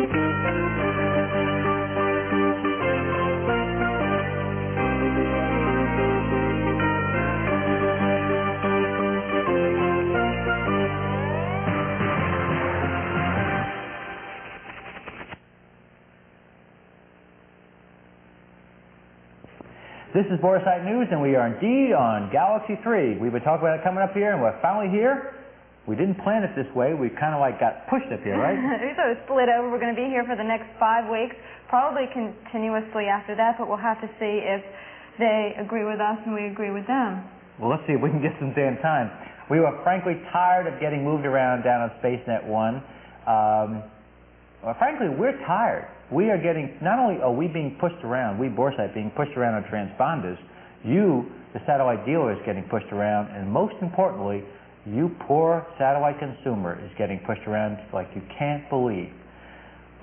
This is Boresight News, and we are indeed on Galaxy 3. We've been talking about it coming up here, and we're finally here. We didn't plan it this way. We kind of like got pushed up here, right? We sort of split over. We're going to be here for the next 5 weeks, probably continuously after that, but we'll have to see if they agree with us and we agree with them. Well, let's see if we can get some damn time. We were frankly tired of getting moved around down on SpaceNet 1. Well, frankly, we're tired. We are getting, not only are we being pushed around, we Boresight being pushed around on transponders, you, the satellite dealer, is getting pushed around, and most importantly, you poor satellite consumer is getting pushed around like you can't believe.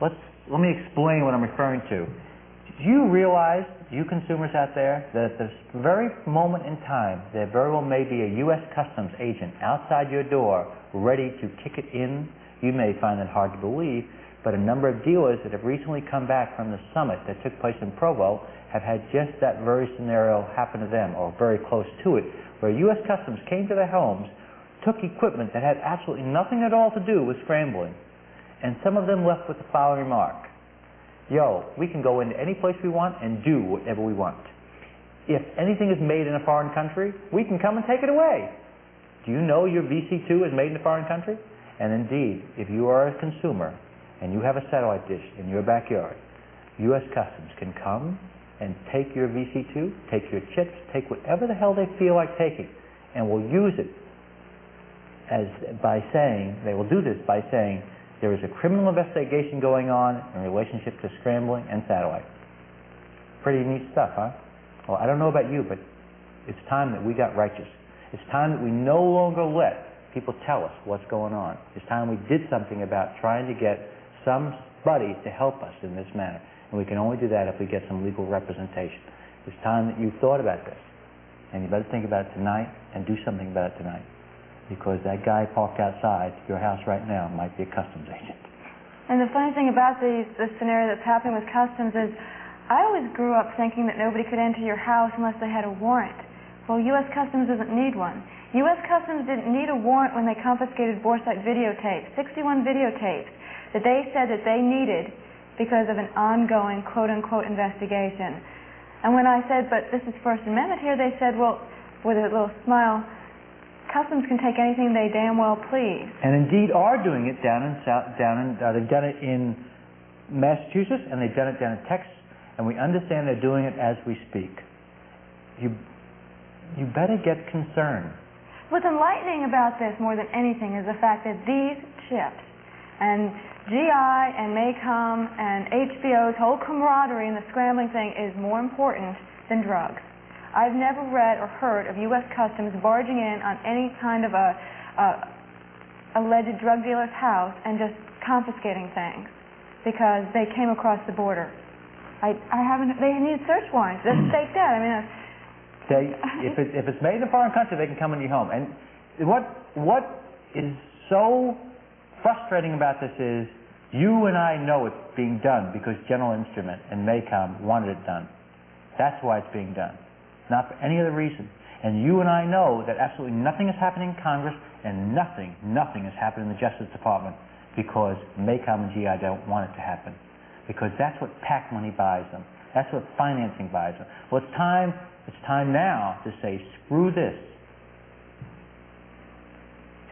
Let me explain what I'm referring to. Do you realize, you consumers out there, that at this very moment in time, there very well may be a U.S. Customs agent outside your door ready to kick it in? You may find that hard to believe, but a number of dealers that have recently come back from the summit that took place in Provo have had just that very scenario happen to them, or very close to it, where U.S. Customs came to their homes, took equipment that had absolutely nothing at all to do with scrambling, and some of them left with the following remark: yo, we can go into any place we want and do whatever we want. If anything is made in a foreign country, we can come and take it away. Do you know your VC2 is made in a foreign country? And indeed, if you are a consumer and you have a satellite dish in your backyard, U.S. Customs can come and take your VC2, take your chips, take whatever the hell they feel like taking, and will use it they will do this by saying there is a criminal investigation going on in relationship to scrambling and satellite. Pretty neat stuff, huh? Well, I don't know about you, but it's time that we got righteous. It's time that we no longer let people tell us what's going on. It's time we did something about trying to get somebody to help us in this manner. And we can only do that if we get some legal representation. It's time that you've thought about this. And you better think about it tonight and do something about it tonight. Because that guy parked outside your house right now might be a customs agent. And the funny thing about this scenario that's happening with customs is I always grew up thinking that nobody could enter your house unless they had a warrant. Well, U.S. Customs doesn't need one. U.S. Customs didn't need a warrant when they confiscated Boresight videotapes, 61 videotapes, that they said that they needed because of an ongoing quote-unquote investigation. And when I said, but this is First Amendment here, they said, well, with a little smile, Customs can take anything they damn well please. And indeed are doing it they've done it in Massachusetts, and they've done it down in Texas, and we understand they're doing it as we speak. You better get concerned. What's enlightening about this more than anything is the fact that these chips and GI and MACOM and HBO's whole camaraderie in the scrambling thing is more important than drugs. I've never read or heard of U.S. Customs barging in on any kind of a alleged drug dealer's house and just confiscating things because they came across the border. They need search warrants. They're staked out. I mean, if it's made in a foreign country, they can come into your home. And what is so frustrating about this is you and I know it's being done because General Instrument and MACOM wanted it done. That's why it's being done, not for any other reason. And you and I know that absolutely nothing is happening in Congress and nothing is happening in the Justice Department because MACOM and GI don't want it to happen. Because that's what PAC money buys them. That's what financing buys them. Well, it's time now to say, screw this,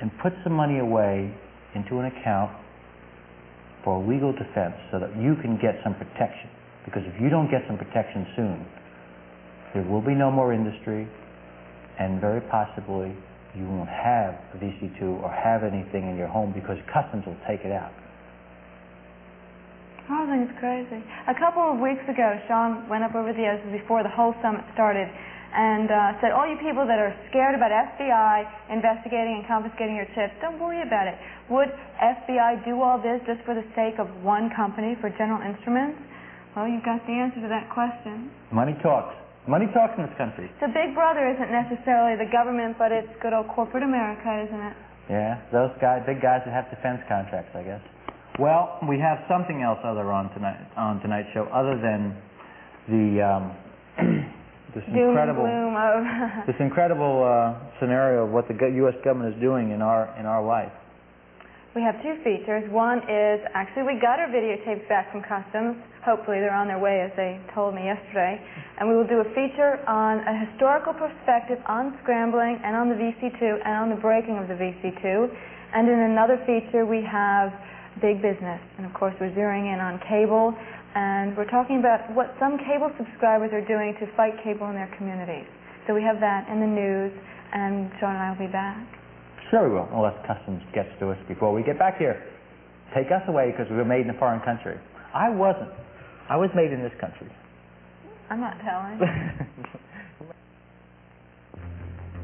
and put some money away into an account for legal defense so that you can get some protection. Because if you don't get some protection soon, there will be no more industry, and very possibly you won't have a VC2 or have anything in your home because Customs will take it out. I think it's crazy. A couple of weeks ago, Shaun went up over the ocean before the whole summit started and said, all you people that are scared about FBI investigating and confiscating your chips, don't worry about it. Would FBI do all this just for the sake of one company, for General Instruments? Well, you've got the answer to that question. Money talks. Money talks in this country. So Big Brother isn't necessarily the government, but it's good old corporate America, isn't it? Yeah, those guys, big guys that have defense contracts, I guess. Well, we have something else on tonight's show other than the this incredible scenario of what the U.S. government is doing in our life. We have two features. One is, actually, we got our videotapes back from Customs. Hopefully they're on their way, as they told me yesterday. And we will do a feature on a historical perspective on scrambling and on the VC2 and on the breaking of the VC2. And in another feature, we have big business. And, of course, we're zeroing in on cable. And we're talking about what some cable subscribers are doing to fight cable in their communities. So we have that in the news, and Shaun and I will be back. Sure we will, unless Customs gets to us before we get back here. Take us away because we were made in a foreign country. I wasn't. I was made in this country. I'm not telling.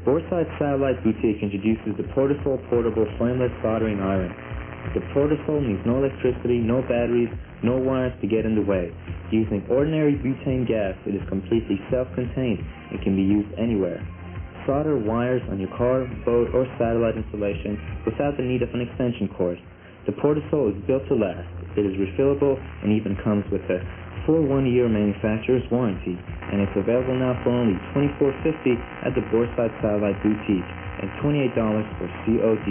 Boresight Satellite Boutique introduces the Portisol Portable Flameless Soldering Iron. The Portisol needs no electricity, no batteries, no wires to get in the way. Using ordinary butane gas, it is completely self-contained and can be used anywhere. Solder wires on your car, boat, or satellite installation without the need of an extension cord. The Portisol is built to last. It is refillable and even comes with a full 1-year manufacturer's warranty, and it's available now for only $24.50 at the Boresight Satellite Boutique and $28 for COD.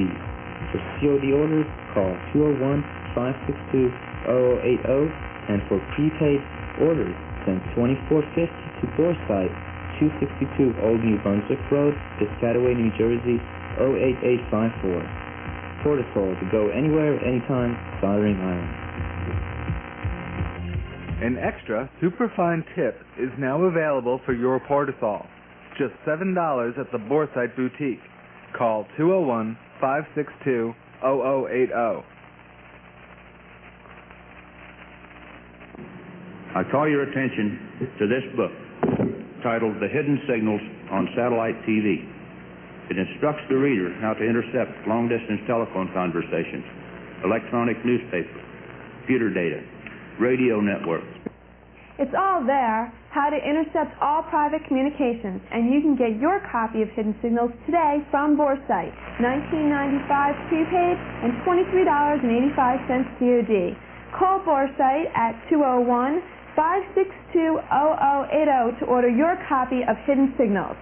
For COD orders, call 201-562-0080, and for prepaid orders, send $24.50 to Boresight, 262 Old New Brunswick Road, Piscataway, New Jersey, 08854. Portisol, to go anywhere, anytime, soldering iron. An extra superfine tip is now available for your Portisol. Just $7 at the Boresight Boutique. Call 201-562-0080. I call your attention to this book, titled The Hidden Signals on Satellite TV. It instructs the reader how to intercept long-distance telephone conversations, electronic newspaper, computer data, radio networks. It's all there, how to intercept all private communications, and you can get your copy of Hidden Signals today from Boresight, $19.95 prepaid and $23.85 COD. Call Boresight at 201-562-0080 to order your copy of Hidden Signals.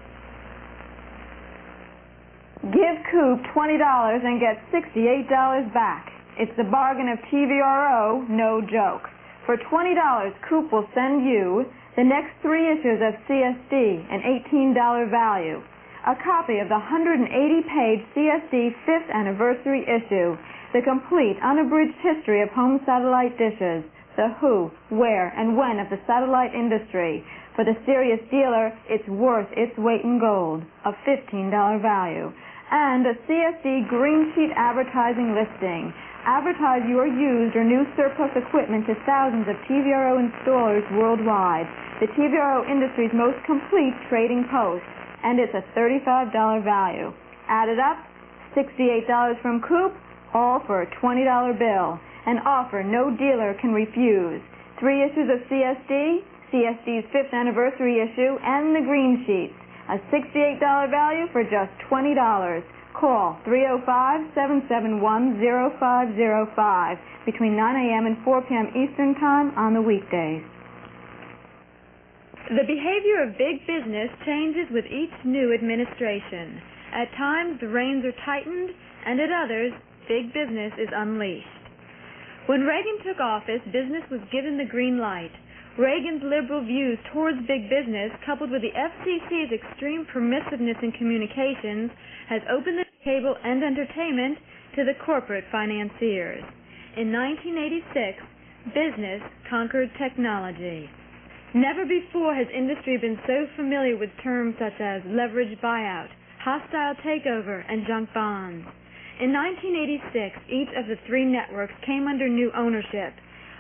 Give Coop $20 and get $68 back. It's the bargain of TVRO, no joke. For $20, Coop will send you the next 3 issues of CSD, an $18 value, a copy of the 180-page CSD 5th anniversary issue, the complete unabridged history of home satellite dishes, the who, where, and when of the satellite industry. For the serious dealer, it's worth its weight in gold, a $15 value, and a CSD green sheet advertising listing. Advertise your used or new surplus equipment to thousands of TVRO installers worldwide, the TVRO industry's most complete trading post, and it's a $35 value. Add it up, $68 from Coop, all for a $20 bill. An offer no dealer can refuse. 3 issues of CSD, CSD's 5th anniversary issue, and the green sheets. A $68 value for just $20. Call 305-771-0505 between 9 a.m. and 4 p.m. Eastern Time on the weekdays. The behavior of big business changes with each new administration. At times, the reins are tightened, and at others, big business is unleashed. When Reagan took office, business was given the green light. Reagan's liberal views towards big business, coupled with the FCC's extreme permissiveness in communications, has opened the cable and entertainment to the corporate financiers. In 1986, business conquered technology. Never before has industry been so familiar with terms such as leveraged buyout, hostile takeover, and junk bonds. In 1986, each of the 3 networks came under new ownership,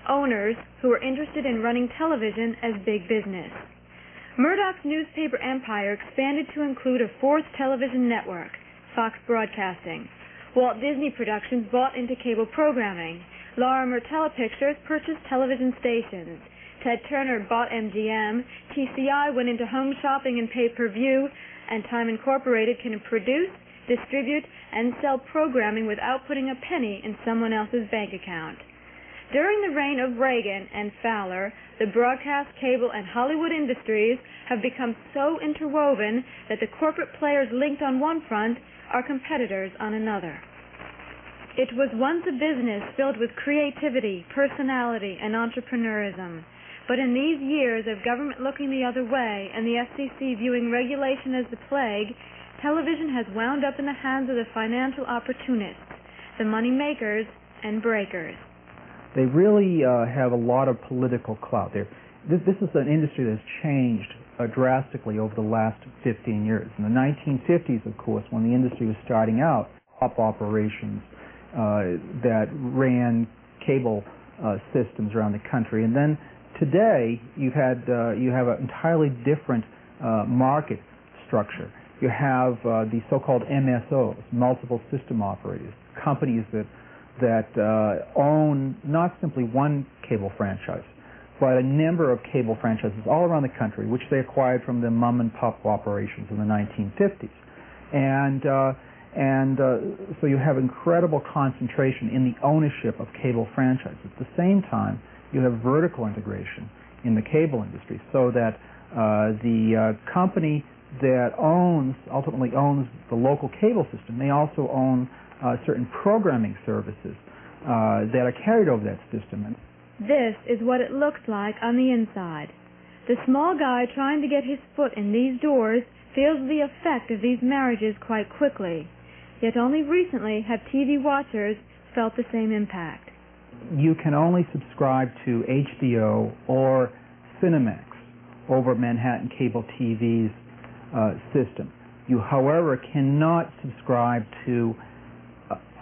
owners who were interested in running television as big business. Murdoch's newspaper empire expanded to include a 4th television network, Fox Broadcasting. Walt Disney Productions bought into cable programming. Laura Mertella Pictures purchased television stations. Ted Turner bought MGM. TCI went into home shopping and pay-per-view, and Time Incorporated can produce, distribute, and sell programming without putting a penny in someone else's bank account. During the reign of Reagan and Fowler, the broadcast, cable, and Hollywood industries have become so interwoven that the corporate players linked on one front are competitors on another. It was once a business filled with creativity, personality, and entrepreneurism. But in these years of government looking the other way and the FCC viewing regulation as the plague, television has wound up in the hands of the financial opportunists, the money makers and breakers. They really have a lot of political clout there. This is an industry that's changed drastically over the last 15 years. In the 1950s, of course, when the industry was starting out, operations that ran cable systems around the country. And then today, you have an entirely different market structure. You have the so-called MSOs, multiple system operators, companies that own not simply one cable franchise, but a number of cable franchises all around the country, which they acquired from the mom-and-pop operations in the 1950s. So you have incredible concentration in the ownership of cable franchises. At the same time, you have vertical integration in the cable industry, so that the company that ultimately owns the local cable system may also own certain programming services that are carried over that system. This is what it looks like on the inside. The small guy trying to get his foot in these doors feels the effect of these marriages quite quickly. Yet only recently have TV watchers felt the same impact. You can only subscribe to HBO or Cinemax over Manhattan Cable TV's system. You, however, cannot subscribe to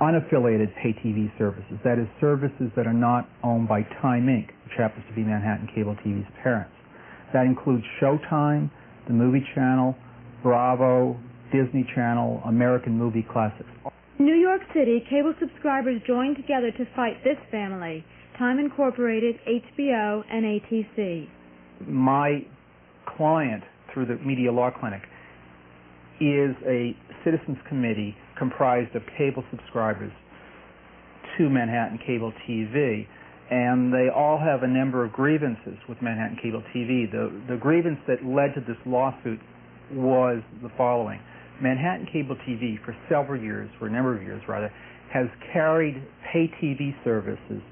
unaffiliated pay TV services, that is, services that are not owned by Time Inc., which happens to be Manhattan Cable TV's parents. That includes Showtime, the Movie Channel, Bravo, Disney Channel, American Movie Classics. In New York City, cable subscribers joined together to fight this family, Time Incorporated, HBO, and ATC. My client, through the Media Law Clinic, is a citizens committee comprised of cable subscribers to Manhattan Cable TV, and they all have a number of grievances with Manhattan Cable TV. The grievance that led to this lawsuit was the following. Manhattan Cable TV, for a number of years, has carried pay TV services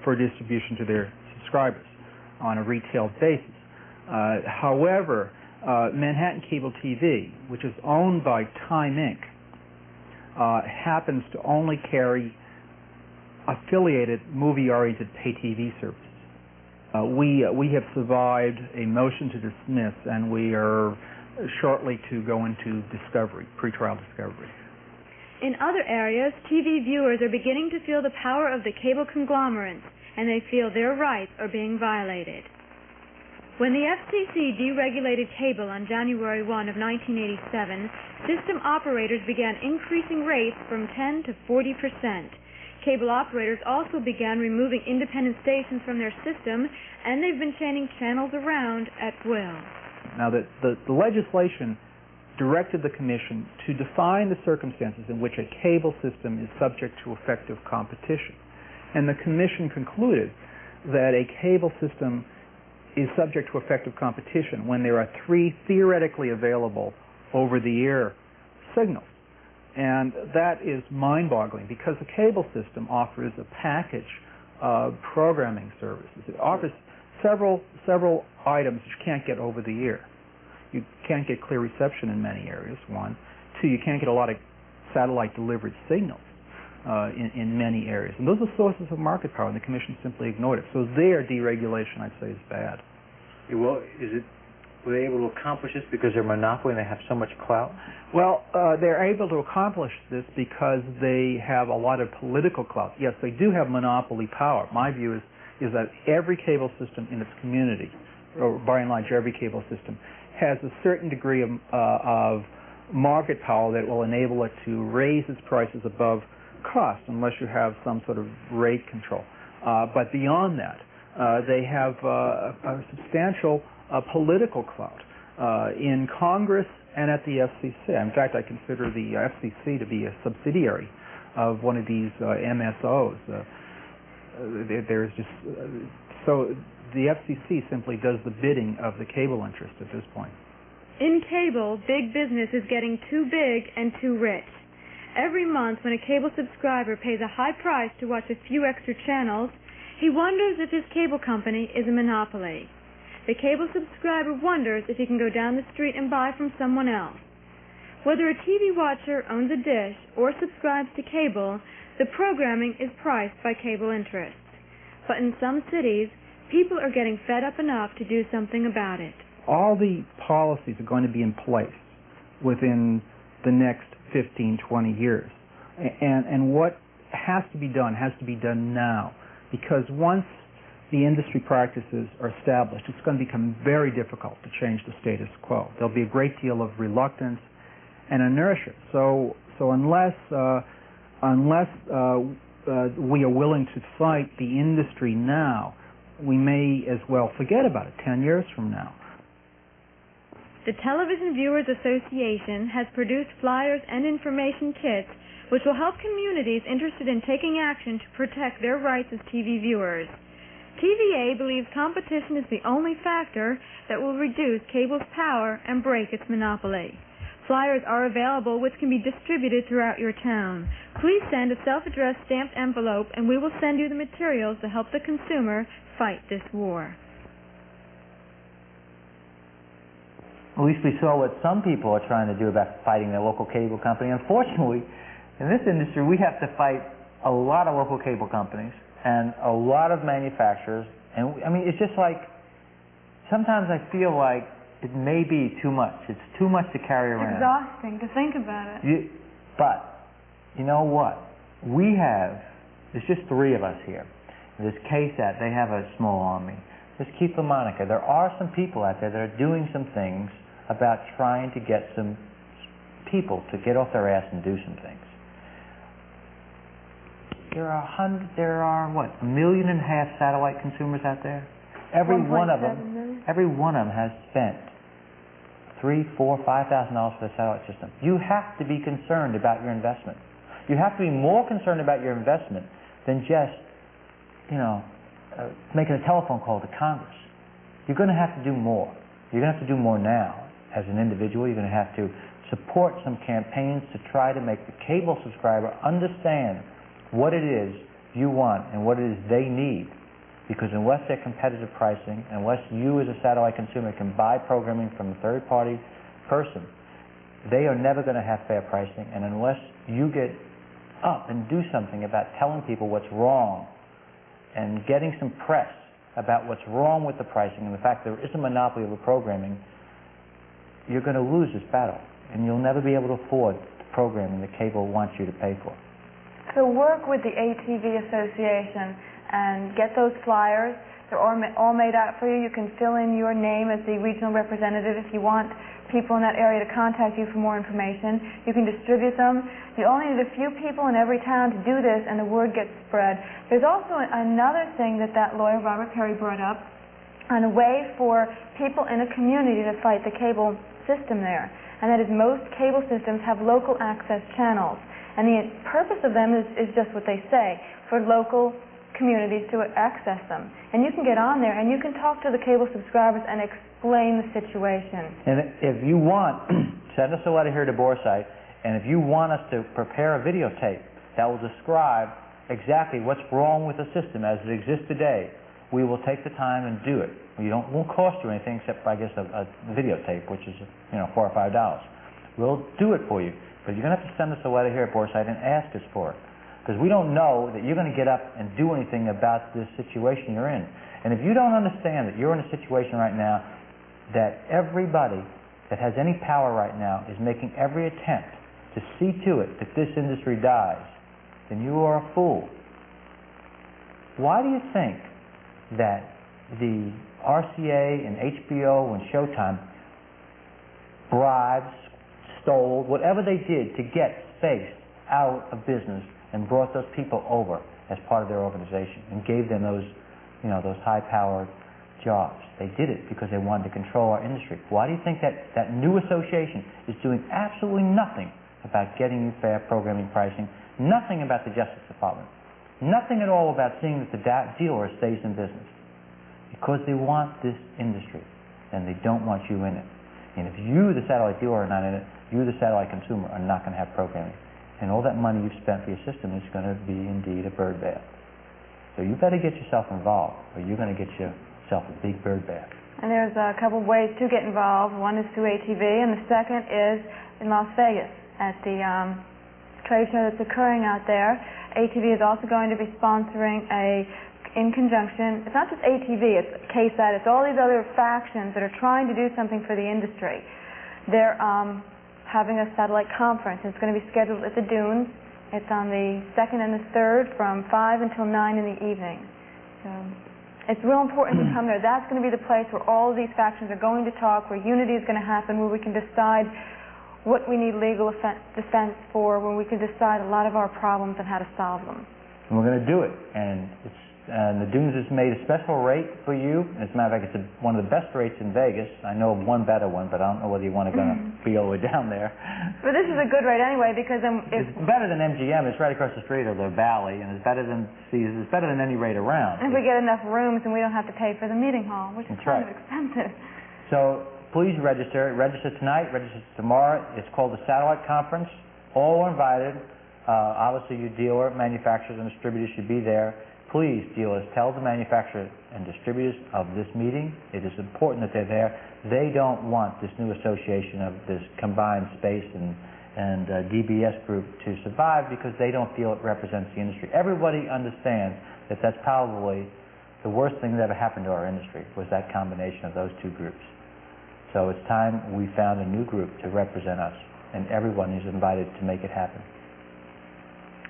for distribution to their subscribers on a retail basis. However, Manhattan Cable TV, which is owned by Time Inc., happens to only carry affiliated movie-oriented pay TV services. We have survived a motion to dismiss, and we are shortly to go into discovery, pretrial discovery. In other areas, TV viewers are beginning to feel the power of the cable conglomerates, and they feel their rights are being violated. When the FCC deregulated cable on January 1 of 1987, system operators began increasing rates from 10 to 40%. Cable operators also began removing independent stations from their system, and they've been changing channels around at will. Now, the legislation directed the Commission to define the circumstances in which a cable system is subject to effective competition. And the Commission concluded that a cable system is subject to effective competition when there are 3 theoretically available over-the-air signals. And that is mind-boggling, because the cable system offers a package of programming services. It offers several items that you can't get over the air. You can't get clear reception in many areas, 1. 2, you can't get a lot of satellite-delivered signals in many areas. And those are sources of market power, and the Commission simply ignored it. So their deregulation, I'd say, is bad. Well, were they able to accomplish this because they're a monopoly and they have so much clout? Well, they're able to accomplish this because they have a lot of political clout. Yes, they do have monopoly power. My view is that every cable system in its community, or by and large every cable system, has a certain degree of market power that will enable it to raise its prices above cost, unless you have some sort of rate control. But beyond that, they have a substantial political clout in Congress and at the FCC. In fact, I consider the FCC to be a subsidiary of one of these MSOs. there's just so the FCC simply does the bidding of the cable interest at this point. In cable, big business is getting too big and too rich. Every month when a cable subscriber pays a high price to watch a few extra channels, he wonders if his cable company is a monopoly. The cable subscriber wonders if he can go down the street and buy from someone else. Whether a TV watcher owns a dish or subscribes to cable, the programming is priced by cable interest. But in some cities, people are getting fed up enough to do something about it. All the policies are going to be in place within the next 15, 20 years. And what has to be done now. Because once the industry practices are established, it's going to become very difficult to change the status quo. There'll be a great deal of reluctance and inertia. So unless we are willing to fight the industry now, we may as well forget about it 10 years from now. The Television Viewers Association has produced flyers and information kits which will help communities interested in taking action to protect their rights as TV viewers. TVA believes competition is the only factor that will reduce cable's power and break its monopoly. Flyers are available which can be distributed throughout your town. Please send a self-addressed stamped envelope and we will send you the materials to help the consumer fight this war. At least we saw what some people are trying to do about fighting their local cable company. Unfortunately, in this industry, we have to fight a lot of local cable companies and a lot of manufacturers. And I mean, it's just like, sometimes I feel like it may be too much. It's too much to carry around. It's exhausting to think about it. But, you know what? There's just 3 of us here. There's KSAT, they have a small army. There's Keep Monica. There are some people out there that are doing some things about trying to get some people to get off their ass and do some things. There are 1.5 million satellite consumers out there. Every one of them has spent $3,000, $4,000, $5,000 for the satellite system. You have to be concerned about your investment. You have to be more concerned about your investment than just, making a telephone call to Congress. You're going to have to do more. You're going to have to do more now. As an individual, you're going to have to support some campaigns to try to make the cable subscriber understand what it is you want and what it is they need. Because unless they're competitive pricing, unless you as a satellite consumer can buy programming from a third-party person, they are never going to have fair pricing. And unless you get up and do something about telling people what's wrong and getting some press about what's wrong with the pricing and the fact there is a monopoly of the programming, you're going to lose this battle. And you'll never be able to afford the programming that cable wants you to pay for. So work with the ATV Association and get those flyers. They're all made out for you. You can fill in your name as the regional representative if you want people in that area to contact you for more information. You can distribute them. You only need a few people in every town to do this, and the word gets spread. There's also another thing that lawyer, Robert Perry, brought up on a way for people in a community to fight the cable system there. And that is most cable systems have local access channels. And the purpose of them is just what they say, for local communities to access them. And you can get on there and you can talk to the cable subscribers and explain the situation. And if you want, send us a letter here to Boresight, and if you want us to prepare a videotape that will describe exactly what's wrong with the system as it exists today, we will take the time and do it. It won't cost you anything except, I guess, a videotape, which is $4 or $5. We'll do it for you. But you're going to have to send us a letter here at Boresight and ask us for it. Because we don't know that you're going to get up and do anything about this situation you're in. And if you don't understand that you're in a situation right now that everybody that has any power right now is making every attempt to see to it that this industry dies, then you are a fool. Why do you think that the RCA and HBO and Showtime bribes, stole, whatever they did to get space out of business and brought those people over as part of their organization and gave them those high-powered jobs? They did it because they wanted to control our industry. Why do you think that new association is doing absolutely nothing about getting you fair programming pricing, nothing about the Justice Department? Nothing at all about seeing that the dealer stays in business, because they want this industry and they don't want you in it. And if you, the satellite dealer, are not in it, you, the satellite consumer, are not going to have programming. And all that money you've spent for your system is going to be indeed a bird bath. So you better get yourself involved, or you're going to get yourself a big bird bath. And there's a couple of ways to get involved. One is through ATV, and the second is in Las Vegas at the trade show that's occurring out there. ATV is also going to be sponsoring in conjunction, it's not just ATV, it's KSAT, it's all these other factions that are trying to do something for the industry. They're having a satellite conference. It's going to be scheduled at the Dunes. It's on the 2nd and the 3rd from 5 until 9 in the evening. So it's real important to come there. That's going to be the place where all of these factions are going to talk, where unity is going to happen, where we can decide what we need legal defense for, where we can decide a lot of our problems and how to solve them. And we're going to do it. And the Dunes has made a special rate for you. As a matter of fact, it's one of the best rates in Vegas. I know of one better one, but I don't know whether you want to go be all the way down there. But this is a good rate anyway, because it's better than MGM. It's right across the street of the Valley, and it's better than Caesars. It's better than any rate around. And if we get enough rooms, and we don't have to pay for the meeting hall, which is kind of expensive. So please register. Register tonight. Register tomorrow. It's called the Satellite Conference. All are invited. Obviously, your dealer, manufacturers, and distributors should be there. Please, dealers, tell the manufacturers and distributors of this meeting. It is important that they're there. They don't want this new association of this combined space and DBS group to survive, because they don't feel it represents the industry. Everybody understands that that's probably the worst thing that ever happened to our industry, was that combination of those two groups. So it's time we found a new group to represent us, and everyone is invited to make it happen.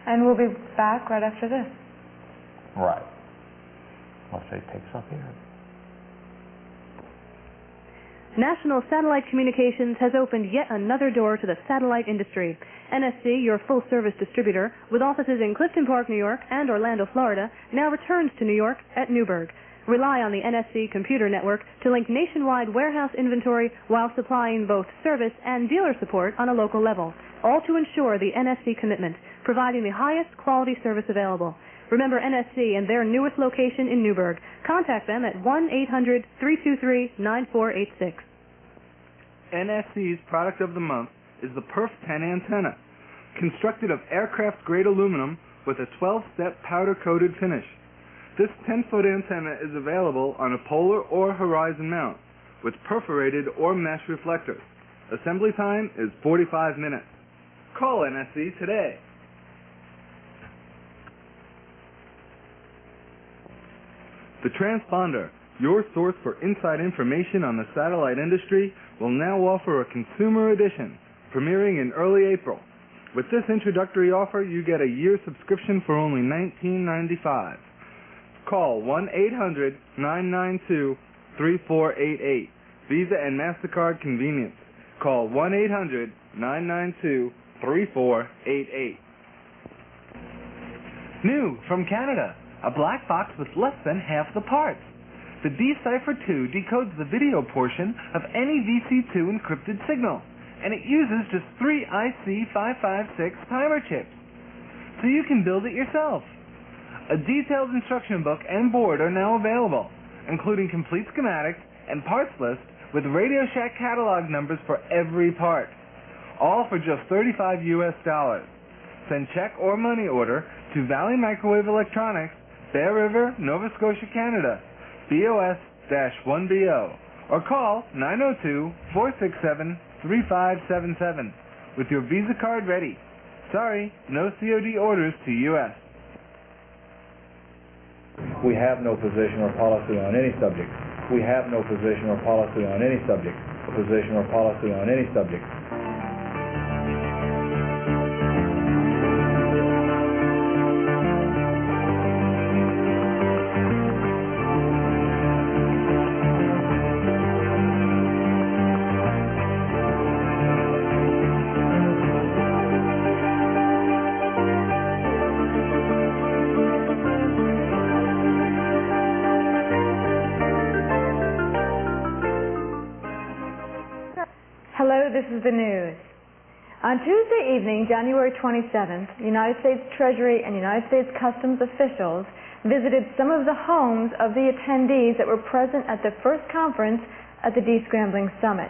And we'll be back right after this. Right. Let's say it takes off here. National Satellite Communications has opened yet another door to the satellite industry. NSC, your full-service distributor, with offices in Clifton Park, New York, and Orlando, Florida, now returns to New York at Newburgh. Rely on the NSC computer network to link nationwide warehouse inventory while supplying both service and dealer support on a local level, all to ensure the NSC commitment, providing the highest quality service available. Remember NSC and their newest location in Newburgh. Contact them at 1-800-323-9486. NSC's product of the month is the Perf 10 antenna, constructed of aircraft-grade aluminum with a 12-step powder-coated finish. This 10-foot antenna is available on a polar or horizon mount with perforated or mesh reflectors. Assembly time is 45 minutes. Call NSC today. The Transponder, your source for inside information on the satellite industry, will now offer a consumer edition, premiering in early April. With this introductory offer, you get a year subscription for only $19.95. Call 1-800-992-3488. Visa and MasterCard convenience. Call 1-800-992-3488. New from Canada. A black box with less than half the parts. The Decipher 2 decodes the video portion of any VC2 encrypted signal, and it uses just 3 IC556 timer chips. So you can build it yourself. A detailed instruction book and board are now available, including complete schematics and parts list with Radio Shack catalog numbers for every part. All for just $35 US. Send check or money order to Valley Microwave Electronics, Bear River, Nova Scotia, Canada, BOS-1BO, or call 902-467-3577 with your Visa card ready. Sorry, no COD orders to U.S. We have no position or policy on any subject. We have no position or policy on any subject. Position or policy on any subject. Hello, this is the news. On Tuesday evening, January 27th, the United States Treasury and United States Customs officials visited some of the homes of the attendees that were present at the first conference at the Descrambling Summit.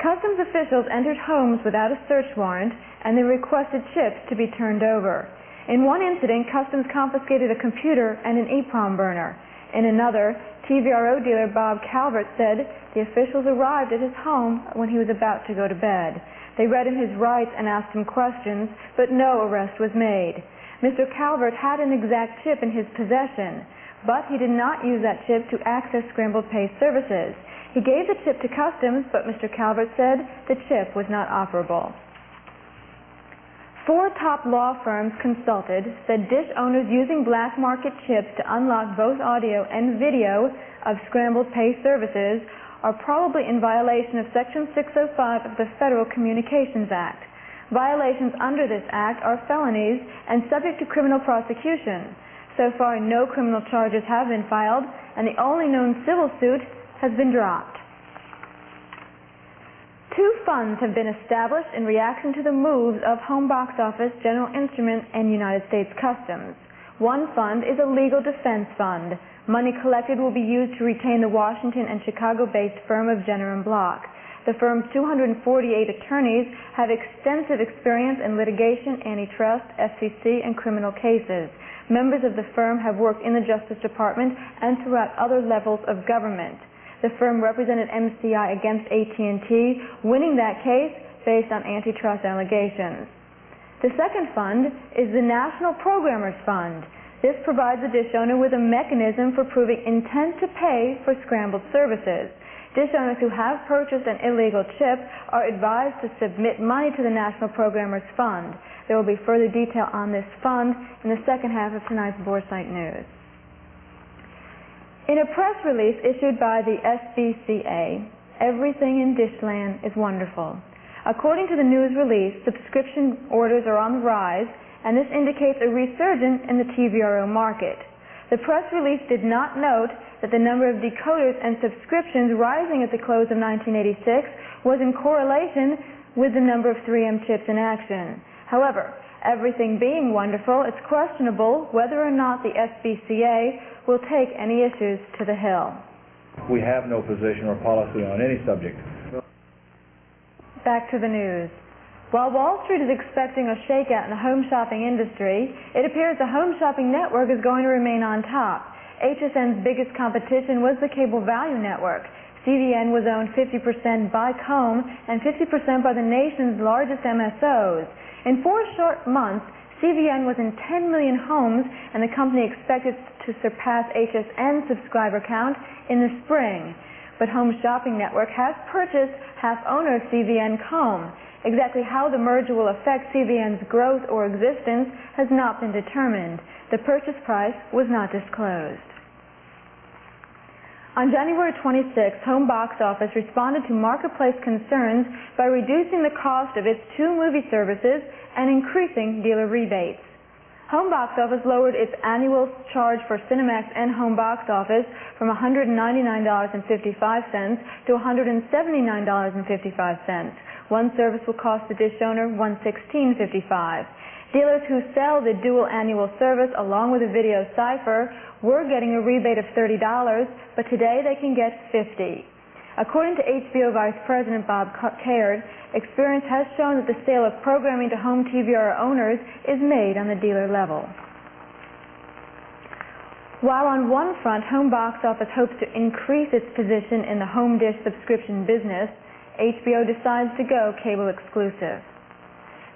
Customs officials entered homes without a search warrant, and they requested chips to be turned over. In one incident, Customs confiscated a computer and an EEPROM burner. In another, TVRO dealer Bob Calvert said the officials arrived at his home when he was about to go to bed. They read him his rights and asked him questions, but no arrest was made. Mr. Calvert had an exact chip in his possession, but he did not use that chip to access scrambled pay services. He gave the chip to Customs, but Mr. Calvert said the chip was not operable. 4 top law firms consulted said dish owners using black market chips to unlock both audio and video of scrambled pay services are probably in violation of Section 605 of the Federal Communications Act. Violations under this act are felonies and subject to criminal prosecution. So far, no criminal charges have been filed, and the only known civil suit has been dropped. 2 funds have been established in reaction to the moves of Home Box Office, General Instrument, and United States Customs. One fund is a legal defense fund. Money collected will be used to retain the Washington and Chicago-based firm of Jenner & Block. The firm's 248 attorneys have extensive experience in litigation, antitrust, FCC, and criminal cases. Members of the firm have worked in the Justice Department and throughout other levels of government. The firm represented MCI against AT&T, winning that case based on antitrust allegations. The second fund is the National Programmers Fund. This provides a dish owner with a mechanism for proving intent to pay for scrambled services. Dish owners who have purchased an illegal chip are advised to submit money to the National Programmers Fund. There will be further detail on this fund in the second half of tonight's Boresight News. In a press release issued by the SBCA, everything in Dishland is wonderful. According to the news release, subscription orders are on the rise, and this indicates a resurgence in the TVRO market. The press release did not note that the number of decoders and subscriptions rising at the close of 1986 was in correlation with the number of 3M chips in action. However, everything being wonderful, it's questionable whether or not the SBCA will take any issues to the Hill. We have no position or policy on any subject. Back to the news. While Wall Street is expecting a shakeout in the home shopping industry, it appears the home shopping network is going to remain on top. HSN's biggest competition was the cable value network. CVN was owned 50% by Comb and 50% by the nation's largest MSOs. In 4 short months, CVN was in 10 million homes, and the company expected to surpass HSN's subscriber count in the spring. But Home Shopping Network has purchased half-owner of CVN Comb. Exactly how the merger will affect CVN's growth or existence has not been determined. The purchase price was not disclosed. On January 26, Home Box Office responded to marketplace concerns by reducing the cost of its 2 movie services and increasing dealer rebates. Home Box Office lowered its annual charge for Cinemax and Home Box Office from $199.55 to $179.55. One service will cost the dish owner $116.55. Dealers who sell the dual annual service along with a video cipher were getting a rebate of $30, but today they can get $50. According to HBO Vice President Bob Caird, experience has shown that the sale of programming to home TVR owners is made on the dealer level. While on one front, Home Box Office hopes to increase its position in the home dish subscription business, HBO decides to go cable exclusive.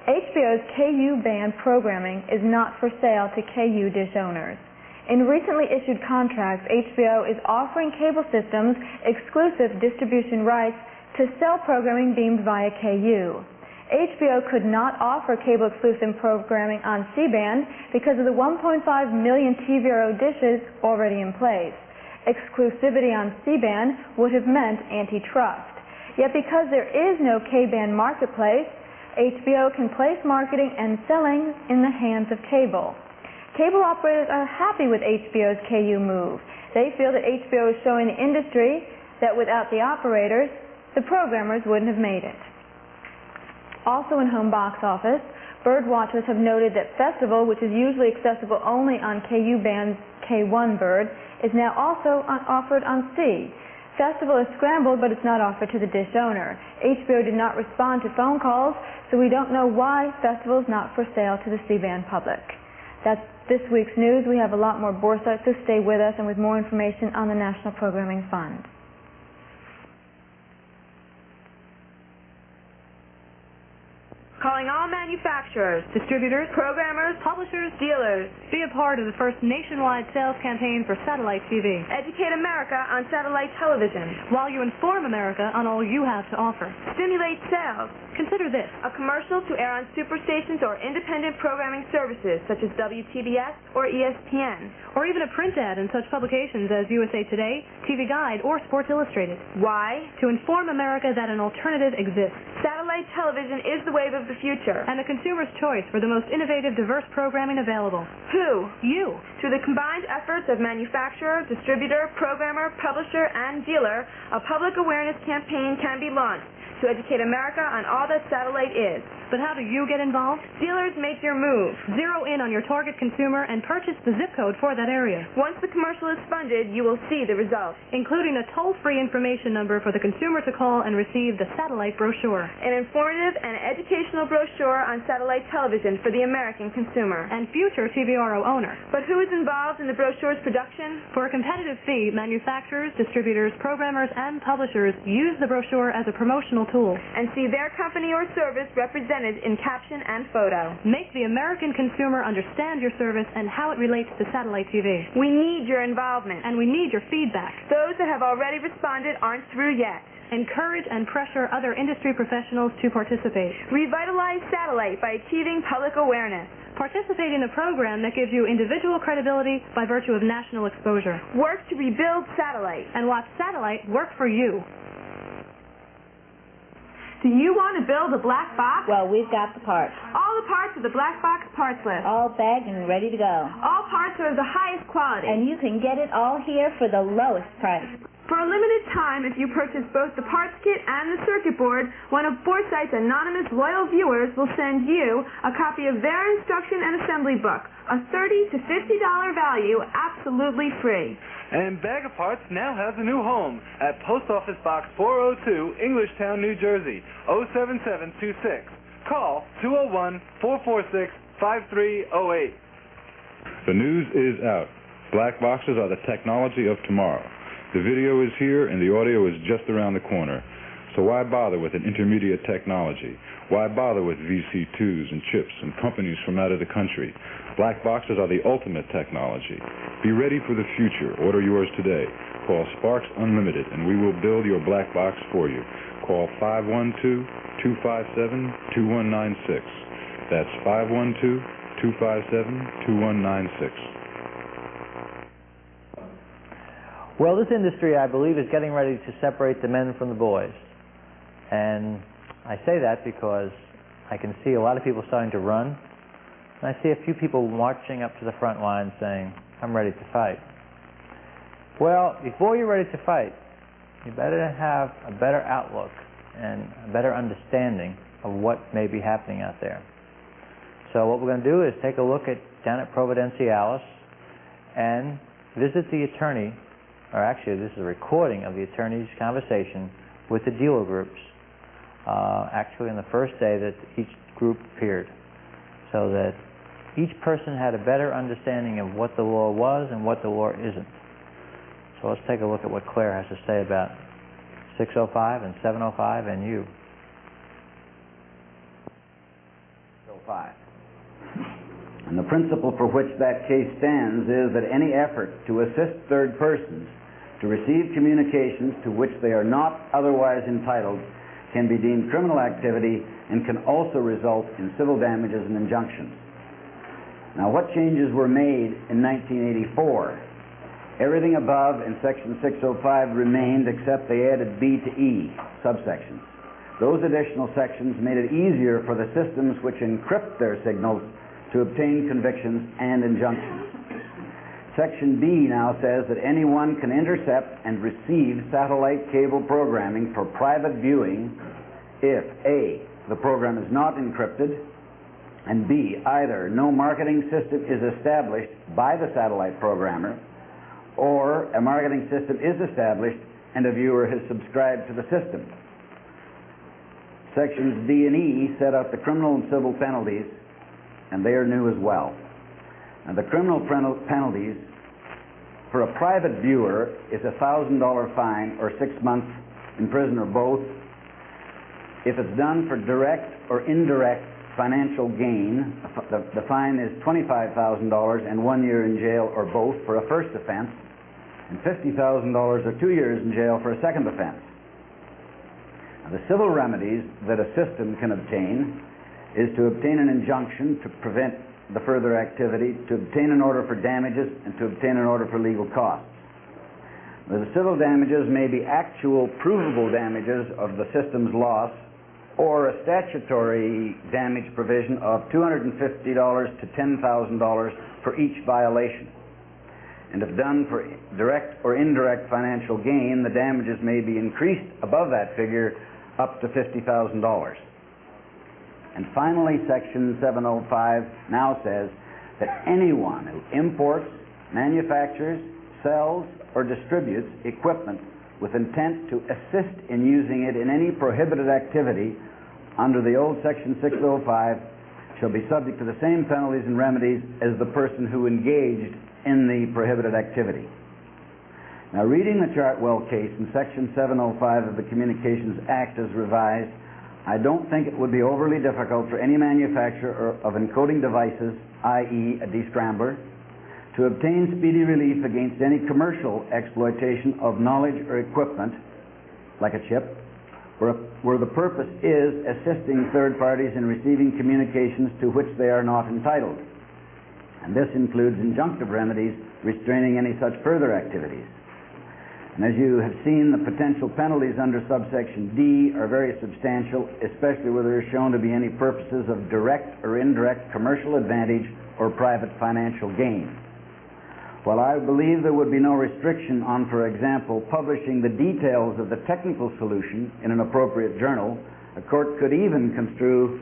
HBO's KU band programming is not for sale to KU dish owners. In recently issued contracts, HBO is offering cable systems exclusive distribution rights to sell programming beamed via KU. HBO could not offer cable exclusive programming on C-band because of the 1.5 million TVRO dishes already in place. Exclusivity on C-band would have meant antitrust. Yet because there is no K-band marketplace, HBO can place marketing and selling in the hands of cable. Cable operators are happy with HBO's KU move. They feel that HBO is showing the industry that without the operators, the programmers wouldn't have made it. Also in home box office, bird watchers have noted that Festival, which is usually accessible only on KU band's K1 bird, is now also offered on C. Festival is scrambled, but it's not offered to the dish owner. HBO did not respond to phone calls, so we don't know why Festival is not for sale to the C-band public. That's this week's news. We have a lot more Boresight, so stay with us and with more information on the National Programming Fund. Calling all manufacturers, Distributors, programmers, publishers, dealers. be a part of the first nationwide sales campaign for satellite TV. Educate America on satellite television. While you inform America on all you have to offer. Stimulate sales. Consider this. A commercial to air on superstations or independent programming services such as WTBS or ESPN. Or even a print ad in such publications as USA Today, TV Guide, or Sports Illustrated. Why? To inform America that an alternative exists. Satellite television is the wave of the future. And the consumer's choice for the most innovative, diverse programming available. Who? You. Through the combined efforts of manufacturer, distributor, programmer, publisher, and dealer, a public awareness campaign can be launched to educate America on all that satellite is. But how do you get involved? Dealers make your move. Zero in on your target consumer and purchase the zip code for that area. Once the commercial is funded, you will see the results. Including a toll-free information number for the consumer to call and receive the satellite brochure. An informative and educational brochure on satellite television for the American consumer. And future TVRO owner. But who is involved in the brochure's production? For a competitive fee, manufacturers, distributors, programmers, and publishers use the brochure as a promotional tool. And see their company or service represented in caption and photo. Make the American consumer understand your service and how it relates to satellite TV. We need your involvement. And we need your feedback. Those that have already responded aren't through yet. Encourage and pressure other industry professionals to participate. Revitalize satellite by achieving public awareness. Participate in a program that gives you individual credibility by virtue of national exposure. Work to rebuild satellite. And watch satellite work for you. Do you want to build a black box? Well, we've got the parts. All the parts of the black box parts list. All bagged and ready to go. All parts are of the highest quality. And you can get it all here for the lowest price. For a limited time, if you purchase both the parts kit and the circuit board, one of Boresight's anonymous loyal viewers will send you a copy of their instruction and assembly book, a $30 to $50 value, absolutely free. And Bag of Parts now has a new home at Post Office Box 402, Englishtown, New Jersey, 07726. Call 201-446-5308. The news is out. Black boxes are the technology of tomorrow. The video is here and the audio is just around the corner. So why bother with an intermediate technology? Why bother with VC2s and chips and companies from out of the country? Black boxes are the ultimate technology. Be ready for the future. Order yours today. Call Sparks Unlimited and we will build your black box for you. Call 512-257-2196. That's 512-257-2196. Well, this industry, I believe, is getting ready to separate the men from the boys. And I say that because I can see a lot of people starting to run. And I see a few people marching up to the front line saying, I'm ready to fight. Well, before you're ready to fight, you better have a better outlook and a better understanding of what may be happening out there. So what we're going to do is take a look down at Providencialis and visit the attorney, or actually this is a recording of the attorney's conversation with the dealer groups, actually on the first day that each group appeared, so that each person had a better understanding of what the law was and what the law isn't. So let's take a look at what Claire has to say about 605 and 705 and you. 605. And the principle for which that case stands is that any effort to assist third persons to receive communications to which they are not otherwise entitled can be deemed criminal activity and can also result in civil damages and injunctions. Now, what changes were made in 1984? Everything above in Section 605 remained except they added B to E subsections. Those additional sections made it easier for the systems which encrypt their signals to obtain convictions and injunctions. Section B now says that anyone can intercept and receive satellite cable programming for private viewing if A, the program is not encrypted, and B, either no marketing system is established by the satellite programmer, or a marketing system is established and a viewer has subscribed to the system. Sections D and E set out the criminal and civil penalties, and they are new as well. Now, the criminal penalties for a private viewer is a $1,000 fine or 6 months in prison or both. If it's done for direct or indirect financial gain, the fine is $25,000 and 1 year in jail or both for a first offense, and $50,000 or 2 years in jail for a second offense. Now, the civil remedies that a system can obtain is to obtain an injunction to prevent the further activity, to obtain an order for damages, and to obtain an order for legal costs. The civil damages may be actual provable damages of the system's loss, or a statutory damage provision of $250 to $10,000 for each violation. And if done for direct or indirect financial gain, the damages may be increased above that figure up to $50,000. And finally, Section 705 now says that anyone who imports, manufactures, sells, or distributes equipment with intent to assist in using it in any prohibited activity under the old Section 605 shall be subject to the same penalties and remedies as the person who engaged in the prohibited activity. Now, reading the Chartwell case in Section 705 of the Communications Act as revised, I don't think it would be overly difficult for any manufacturer of encoding devices, i.e. a descrambler, to obtain speedy relief against any commercial exploitation of knowledge or equipment, like a chip, where the purpose is assisting third parties in receiving communications to which they are not entitled. And this includes injunctive remedies restraining any such further activities. And as you have seen, the potential penalties under subsection D are very substantial, especially where there is shown to be any purposes of direct or indirect commercial advantage or private financial gain. While I believe there would be no restriction on, for example, publishing the details of the technical solution in an appropriate journal, a court could even construe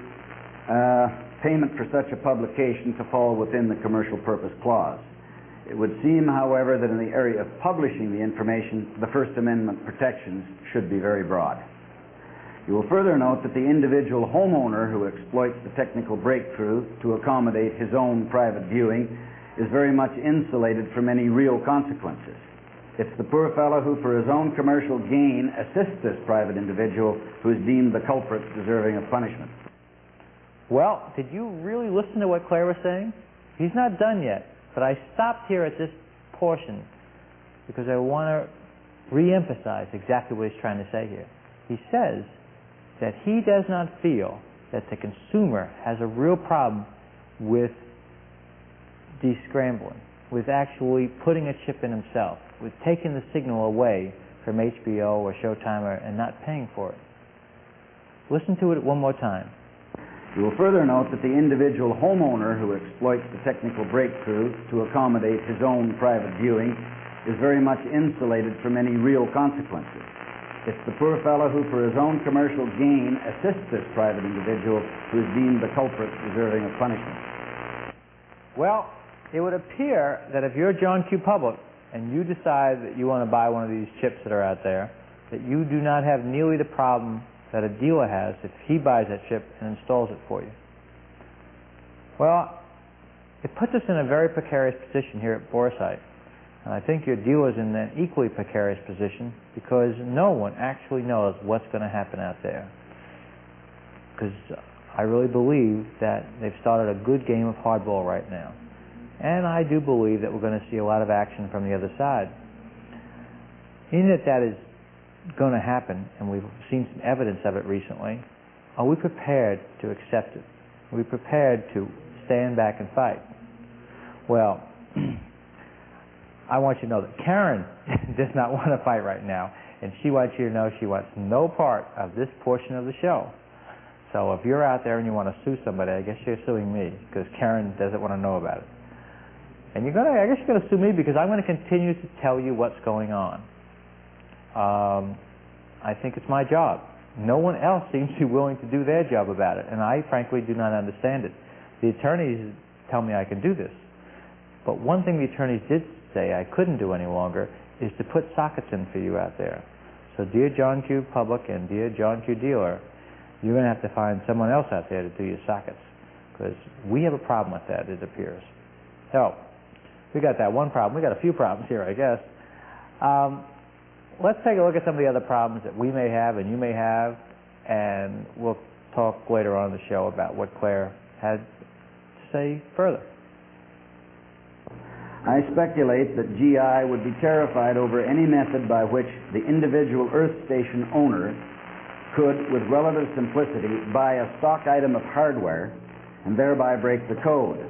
payment for such a publication to fall within the commercial purpose clause. It would seem, however, that in the area of publishing the information, the First Amendment protections should be very broad. You will further note that the individual homeowner who exploits the technical breakthrough to accommodate his own private viewing is very much insulated from any real consequences. It's the poor fellow who, for his own commercial gain, assists this private individual who is deemed the culprit deserving of punishment. Well, did you really listen to what Claire was saying? He's not done yet, but I stopped here at this portion because I want to re-emphasize exactly what he's trying to say here. He says that he does not feel that the consumer has a real problem with descrambling, with actually putting a chip in himself, with taking the signal away from HBO or Showtime and not paying for it. Listen to it one more time. You will further note that the individual homeowner who exploits the technical breakthrough to accommodate his own private viewing is very much insulated from any real consequences. It's the poor fellow who, for his own commercial gain, assists this private individual who is deemed the culprit deserving of punishment. Well, it would appear that if you're John Q. Public and you decide that you want to buy one of these chips that are out there, that you do not have nearly the problem that a dealer has if he buys that chip and installs it for you. Well, it puts us in a very precarious position here at Boresight. And I think your dealer's in an equally precarious position because no one actually knows what's going to happen out there. Because I really believe that they've started a good game of hardball right now. And I do believe that we're going to see a lot of action from the other side. In that is going to happen, and we've seen some evidence of it recently, are we prepared to accept it? Are we prepared to stand back and fight? Well, I want you to know that Karen does not want to fight right now, and she wants you to know she wants no part of this portion of the show. So if you're out there and you want to sue somebody, I guess you're suing me, because Karen doesn't want to know about it. And I guess you're going to sue me because I'm going to continue to tell you what's going on. I think it's my job. No one else seems to be willing to do their job about it, and I frankly do not understand it. The attorneys tell me I can do this, but one thing the attorneys did say I couldn't do any longer is to put sockets in for you out there. So dear John Q. Public and dear John Q. Dealer, you're going to have to find someone else out there to do your sockets, because we have a problem with that, it appears. So, we got that one problem. We got a few problems here, I guess. Let's take a look at some of the other problems that we may have and you may have, and we'll talk later on in the show about what Claire had to say further. I speculate that GI would be terrified over any method by which the individual Earth station owner could, with relative simplicity, buy a stock item of hardware and thereby break the code.